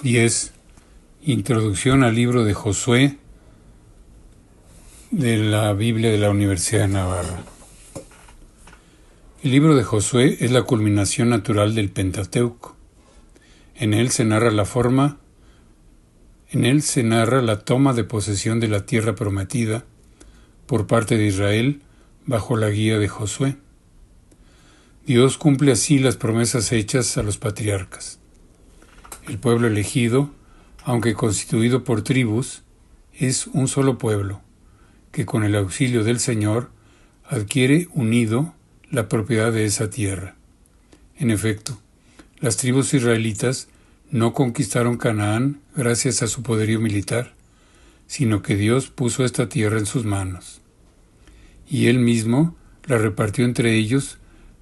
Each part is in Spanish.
10. Introducción al libro de Josué de la Biblia de la Universidad de Navarra. El libro de Josué es la culminación natural del Pentateuco. En él se narra la toma de posesión de la tierra prometida por parte de Israel bajo la guía de Josué. Dios cumple así las promesas hechas a los patriarcas. El pueblo elegido, aunque constituido por tribus, es un solo pueblo, que con el auxilio del Señor adquiere unido la propiedad de esa tierra. En efecto, las tribus israelitas no conquistaron Canaán gracias a su poderío militar, sino que Dios puso esta tierra en sus manos. Y Él mismo la repartió entre ellos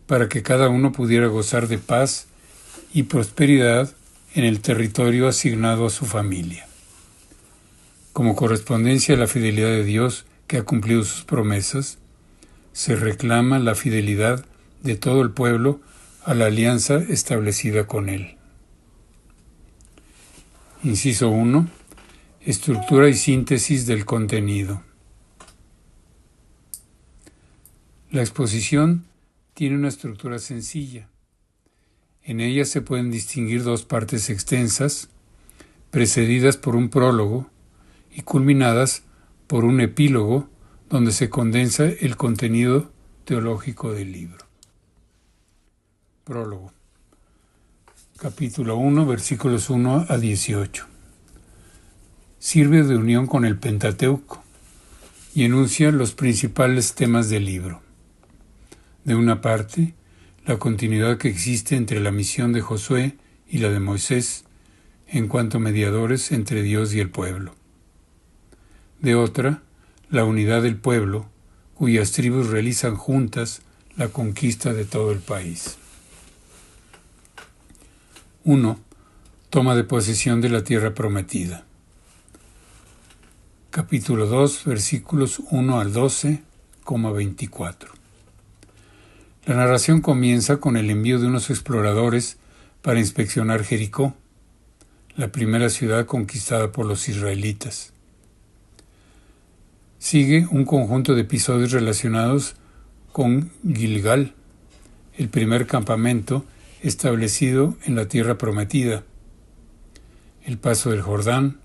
para que cada uno pudiera gozar de paz y prosperidad en el territorio asignado a su familia. Como correspondencia a la fidelidad de Dios que ha cumplido sus promesas, se reclama la fidelidad de todo el pueblo a la alianza establecida con Él. Inciso 1. Estructura y síntesis del contenido. La exposición tiene una estructura sencilla. En ella se pueden distinguir dos partes extensas, precedidas por un prólogo y culminadas por un epílogo donde se condensa el contenido teológico del libro. Prólogo. Capítulo 1, versículos 1 a 18. Sirve de unión con el Pentateuco y enuncia los principales temas del libro. De una parte, la continuidad que existe entre la misión de Josué y la de Moisés en cuanto mediadores entre Dios y el pueblo. De otra, la unidad del pueblo, cuyas tribus realizan juntas la conquista de todo el país. 1. Toma de posesión de la tierra prometida. Capítulo 2, versículos 1 al 12, 24. La narración comienza con el envío de unos exploradores para inspeccionar Jericó, la primera ciudad conquistada por los israelitas. Sigue un conjunto de episodios relacionados con Gilgal, el primer campamento establecido en la tierra prometida, el paso del Jordán,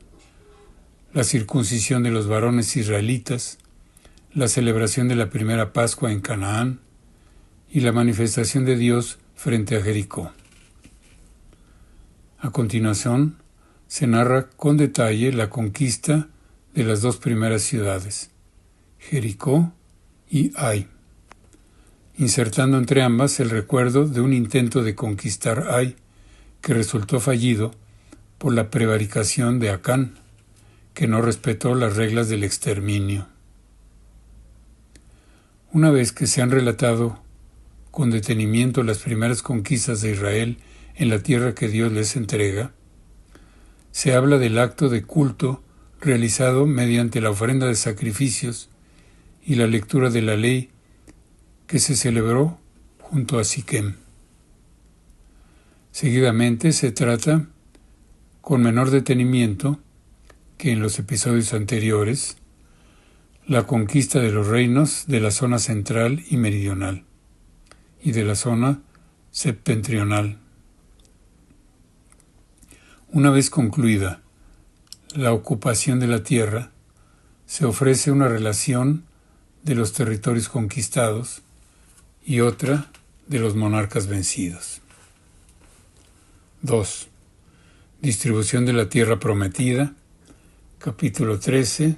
la circuncisión de los varones israelitas, la celebración de la primera Pascua en Canaán y la manifestación de Dios frente a Jericó. A continuación, se narra con detalle la conquista de las dos primeras ciudades, Jericó y Ai, insertando entre ambas el recuerdo de un intento de conquistar Ai que resultó fallido por la prevaricación de Acán, que no respetó las reglas del exterminio. Una vez que se han relatado con detenimiento las primeras conquistas de Israel en la tierra que Dios les entrega, se habla del acto de culto realizado mediante la ofrenda de sacrificios y la lectura de la ley que se celebró junto a Siquem. Seguidamente se trata, con menor detenimiento que en los episodios anteriores, la conquista de los reinos de la zona central y meridional y de la zona septentrional. Una vez concluida la ocupación de la tierra, se ofrece una relación de los territorios conquistados y otra de los monarcas vencidos. 2. Distribución de la tierra prometida, capítulo 13,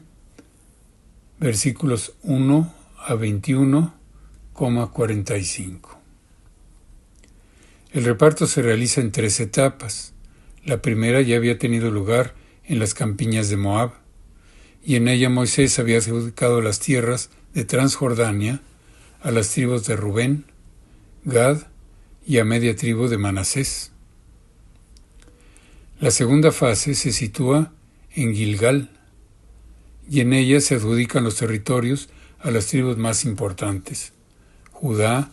versículos 1 a 21, 45. El reparto se realiza en 3 etapas. La primera ya había tenido lugar en las campiñas de Moab, y en ella Moisés había adjudicado las tierras de Transjordania a las tribus de Rubén, Gad y a media tribu de Manasés. La segunda fase se sitúa en Gilgal, y en ella se adjudican los territorios a las tribus más importantes, Judá,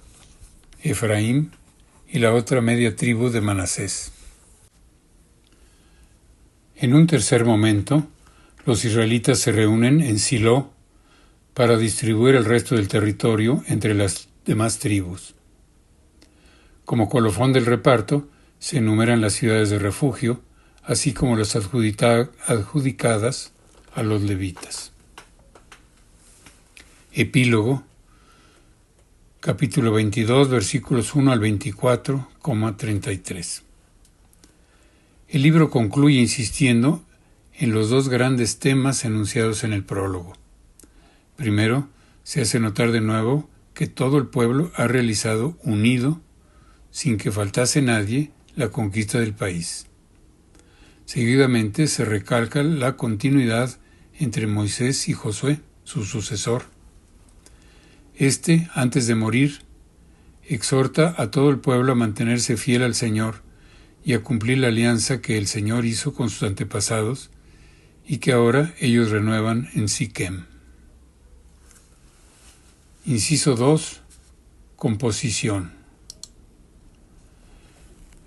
Efraín y la otra media tribu de Manasés. En un tercer momento, los israelitas se reúnen en Silo para distribuir el resto del territorio entre las demás tribus. Como colofón del reparto, se enumeran las ciudades de refugio, así como las adjudicadas a los levitas. Epílogo, capítulo 22, versículos 1 al 24,33. El libro concluye insistiendo en los dos grandes temas enunciados en el prólogo. Primero, se hace notar de nuevo que todo el pueblo ha realizado unido, sin que faltase nadie, la conquista del país. Seguidamente se recalca la continuidad entre Moisés y Josué, su sucesor. Antes de morir, exhorta a todo el pueblo a mantenerse fiel al Señor y a cumplir la alianza que el Señor hizo con sus antepasados y que ahora ellos renuevan en Siquem. Inciso 2. Composición.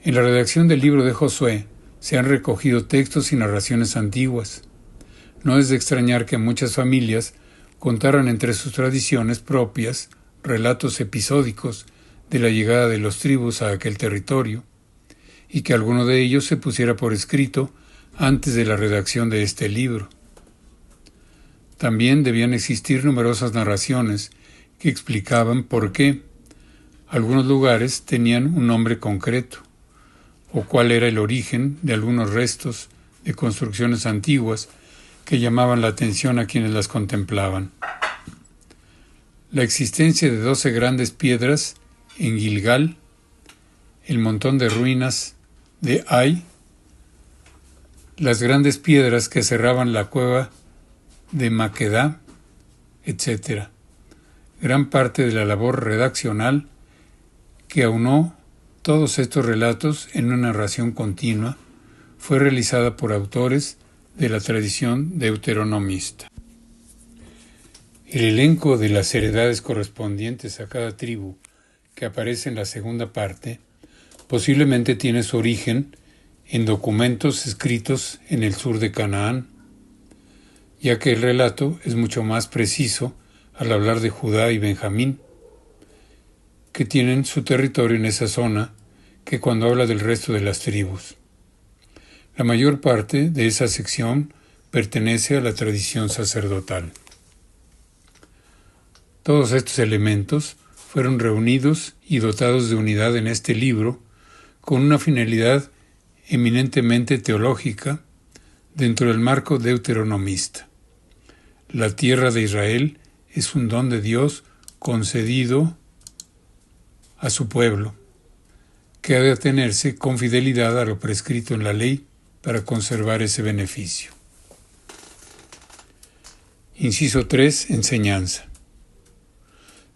En la redacción del libro de Josué se han recogido textos y narraciones antiguas. No es de extrañar que muchas familias contaran entre sus tradiciones propias relatos episódicos de la llegada de los tribus a aquel territorio, y que alguno de ellos se pusiera por escrito antes de la redacción de este libro. También debían existir numerosas narraciones que explicaban por qué algunos lugares tenían un nombre concreto, o cuál era el origen de algunos restos de construcciones antiguas que llamaban la atención a quienes las contemplaban. La existencia de 12 grandes piedras en Gilgal, el montón de ruinas de Ai, las grandes piedras que cerraban la cueva de Maquedá, etc. Gran parte de la labor redaccional que aunó todos estos relatos en una narración continua fue realizada por autores de la tradición deuteronomista. El elenco de las heredades correspondientes a cada tribu que aparece en la segunda parte posiblemente tiene su origen en documentos escritos en el sur de Canaán, ya que el relato es mucho más preciso al hablar de Judá y Benjamín, que tienen su territorio en esa zona, que cuando habla del resto de las tribus. La mayor parte de esa sección pertenece a la tradición sacerdotal. Todos estos elementos fueron reunidos y dotados de unidad en este libro con una finalidad eminentemente teológica dentro del marco deuteronomista. La tierra de Israel es un don de Dios concedido a su pueblo, que ha de atenerse con fidelidad a lo prescrito en la ley para conservar ese beneficio. Inciso 3. Enseñanza.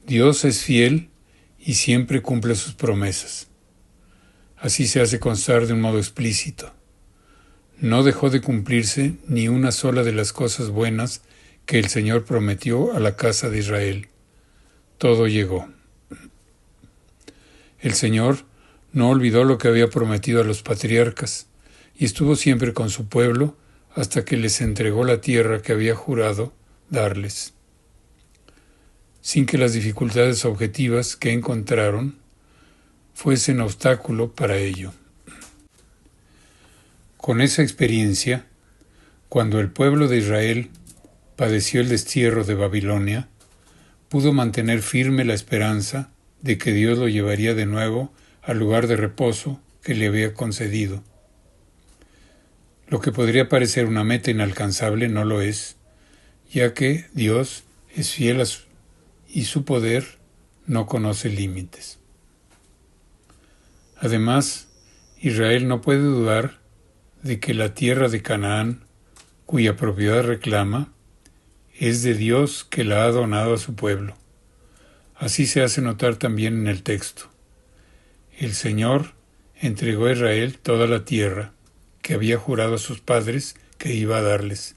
Dios es fiel y siempre cumple sus promesas. Así se hace constar de un modo explícito. No dejó de cumplirse ni una sola de las cosas buenas que el Señor prometió a la casa de Israel. Todo llegó. El Señor no olvidó lo que había prometido a los patriarcas y estuvo siempre con su pueblo hasta que les entregó la tierra que había jurado darles, sin que las dificultades objetivas que encontraron fuesen obstáculo para ello. Con esa experiencia, cuando el pueblo de Israel padeció el destierro de Babilonia, pudo mantener firme la esperanza de que Dios lo llevaría de nuevo al lugar de reposo que le había concedido. Lo que podría parecer una meta inalcanzable no lo es, ya que Dios es fiel y su poder no conoce límites. Además, Israel no puede dudar de que la tierra de Canaán, cuya propiedad reclama, es de Dios que la ha donado a su pueblo. Así se hace notar también en el texto. El Señor entregó a Israel toda la tierra que había jurado a sus padres que iba a darles.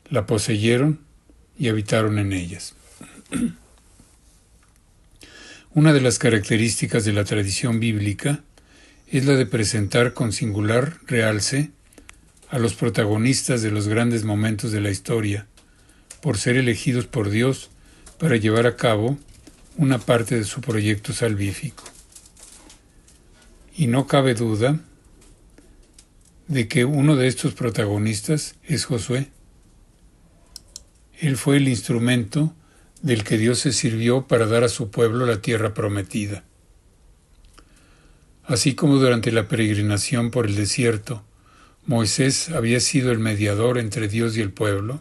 La poseyeron y habitaron en ellas. Una de las características de la tradición bíblica es la de presentar con singular realce a los protagonistas de los grandes momentos de la historia, por ser elegidos por Dios para llevar a cabo una parte de su proyecto salvífico. Y no cabe duda de que uno de estos protagonistas es Josué. Él fue el instrumento del que Dios se sirvió para dar a su pueblo la tierra prometida. Así como durante la peregrinación por el desierto, Moisés había sido el mediador entre Dios y el pueblo,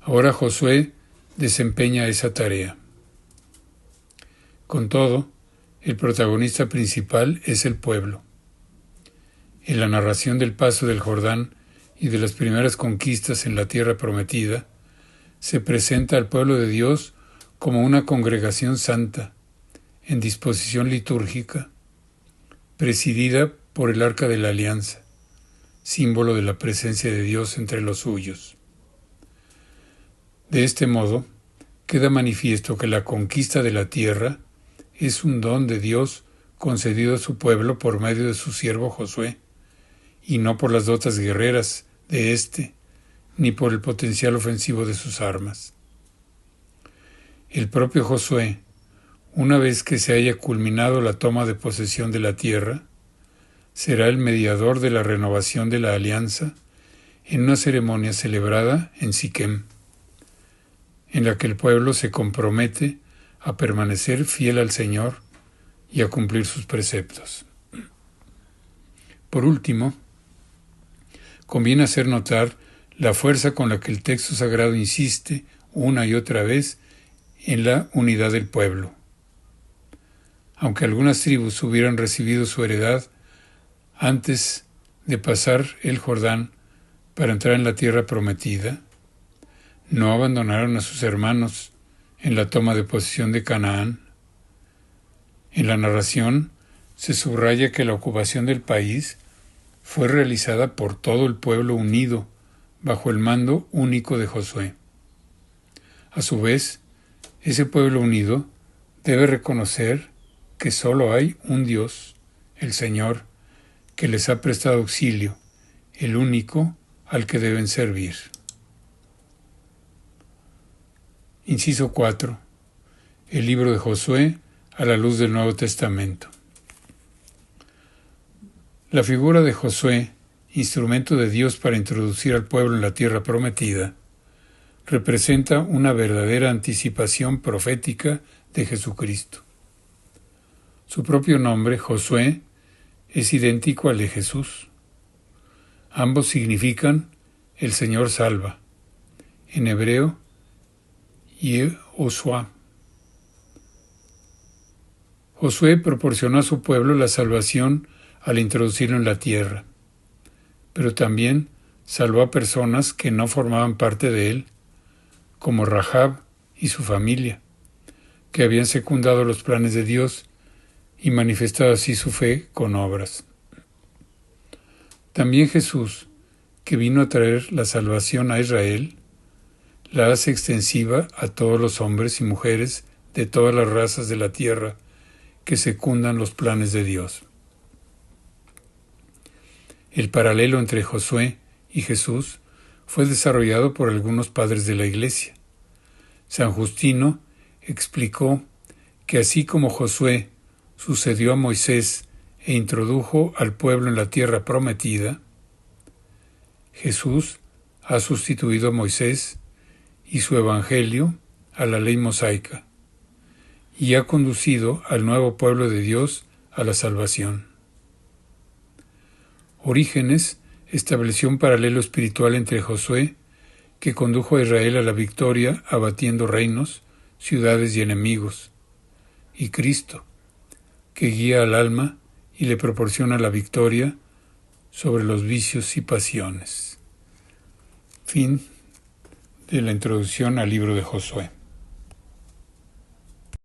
ahora Josué desempeña esa tarea. Con todo, el protagonista principal es el pueblo. En la narración del paso del Jordán y de las primeras conquistas en la tierra prometida, se presenta al pueblo de Dios como una congregación santa, en disposición litúrgica, presidida por el Arca de la Alianza, símbolo de la presencia de Dios entre los suyos. De este modo, queda manifiesto que la conquista de la tierra es un don de Dios concedido a su pueblo por medio de su siervo Josué, y no por las dotes guerreras de éste, ni por el potencial ofensivo de sus armas. El propio Josué, una vez que se haya culminado la toma de posesión de la tierra, será el mediador de la renovación de la alianza en una ceremonia celebrada en Siquem, en la que el pueblo se compromete a permanecer fiel al Señor y a cumplir sus preceptos. Por último, conviene hacer notar la fuerza con la que el texto sagrado insiste una y otra vez en la unidad del pueblo. Aunque algunas tribus hubieran recibido su heredad antes de pasar el Jordán para entrar en la tierra prometida, no abandonaron a sus hermanos en la toma de posesión de Canaán. En la narración se subraya que la ocupación del país fue realizada por todo el pueblo unido bajo el mando único de Josué. A su vez, ese pueblo unido debe reconocer que solo hay un Dios, el Señor, que les ha prestado auxilio, el único al que deben servir. Inciso 4. El libro de Josué a la luz del Nuevo Testamento. La figura de Josué, instrumento de Dios para introducir al pueblo en la tierra prometida, representa una verdadera anticipación profética de Jesucristo. Su propio nombre, Josué, es idéntico al de Jesús. Ambos significan el Señor salva, en hebreo, Yehoshua. Josué proporcionó a su pueblo la salvación al introducirlo en la tierra, pero también salvó a personas que no formaban parte de él, como Rahab y su familia, que habían secundado los planes de Dios y manifestado así su fe con obras. También Jesús, que vino a traer la salvación a Israel, la hace extensiva a todos los hombres y mujeres de todas las razas de la tierra que secundan los planes de Dios. El paralelo entre Josué y Jesús fue desarrollado por algunos padres de la Iglesia. San Justino explicó que así como Josué sucedió a Moisés e introdujo al pueblo en la tierra prometida, Jesús ha sustituido a Moisés y su evangelio a la ley mosaica y ha conducido al nuevo pueblo de Dios a la salvación. Orígenes estableció un paralelo espiritual entre Josué, que condujo a Israel a la victoria abatiendo reinos, ciudades y enemigos, y Cristo, que guía al alma y le proporciona la victoria sobre los vicios y pasiones. Fin de la introducción al libro de Josué.